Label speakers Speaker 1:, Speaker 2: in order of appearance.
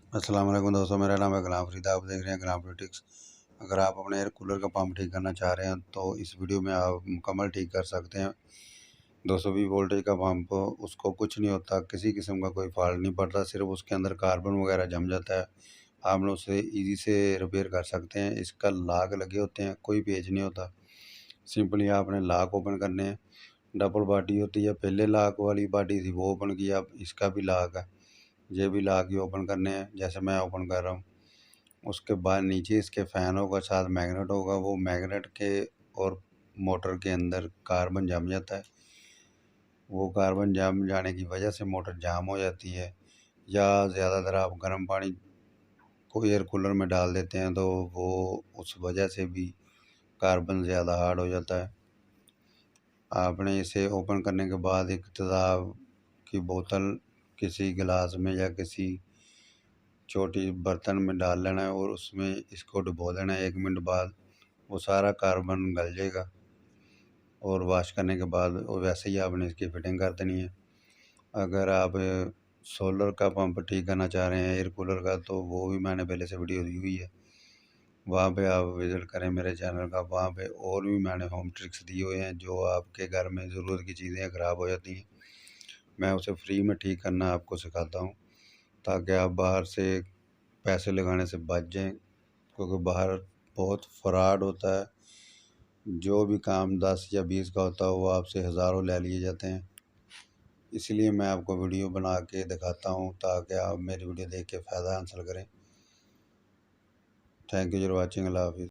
Speaker 1: अस्सलाम वालेकुम दोस्तों, मेरा नाम है गुलाम फरीद। आप देख रहे हैं गुलाम फरीटिक्स। अगर आप अपने एयर कूलर का पंप ठीक करना चाह रहे हैं तो इस वीडियो में आप मुकम्मल ठीक कर सकते हैं। 220 वोल्टेज का पंप, उसको कुछ नहीं होता, किसी किस्म का कोई फॉल्ट नहीं पड़ता, सिर्फ उसके अंदर कार्बन वगैरह जम जाता है। आप लोग उसे ईजी से रिपेयर कर सकते हैं। इसका लाक लगे होते हैं, कोई पेच नहीं होता। सिंपली आपने लाक ओपन करने हैं। डबल बाडी होती है, पहले लाक वाली बाडी थी वो ओपन किया, अब इसका भी लाक है, ये भी लाक ही ओपन करने हैं जैसे मैं ओपन कर रहा हूँ। उसके बाद नीचे इसके फ़ैन होगा, साथ मैग्नेट होगा। वो मैग्नेट के और मोटर के अंदर कार्बन जम जाता है। वो कार्बन जम जाने की वजह से मोटर जाम हो जाती है। या ज़्यादातर आप गर्म पानी को एयर कूलर में डाल देते हैं तो वो उस वजह से भी कार्बन ज़्यादा हार्ड हो जाता है। आपने इसे ओपन करने के बाद एक तेज़ाब की बोतल किसी गिलास में या किसी छोटी बर्तन में डाल लेना है और उसमें इसको डुबो देना है। 1 मिनट बाद वो सारा कार्बन गल जाएगा और वॉश करने के बाद वैसे ही आपने इसकी फिटिंग कर देनी है। अगर आप सोलर का पंप ठीक करना चाह रहे हैं एयर कूलर का, तो वो भी मैंने पहले से वीडियो दी हुई है, वहाँ पे आप विज़िट करें मेरे चैनल का। वहाँ पे और भी मैंने होम ट्रिक्स दिए हुए हैं, जो आपके घर में ज़रूरत की चीज़ें ख़राब हो जाती हैं, मैं उसे फ्री में ठीक करना आपको सिखाता हूँ, ताकि आप बाहर से पैसे लगाने से बच जाएँ। क्योंकि बाहर बहुत फ्रॉड होता है। जो भी काम 10 या 20 का होता है वो आपसे हज़ारों ले लिए जाते हैं। इसलिए मैं आपको वीडियो बना के दिखाता हूँ ताकि आप मेरी वीडियो देख के फ़ायदा हासिल करें। Thank you for watching. अल्लाह हाफ़िज़।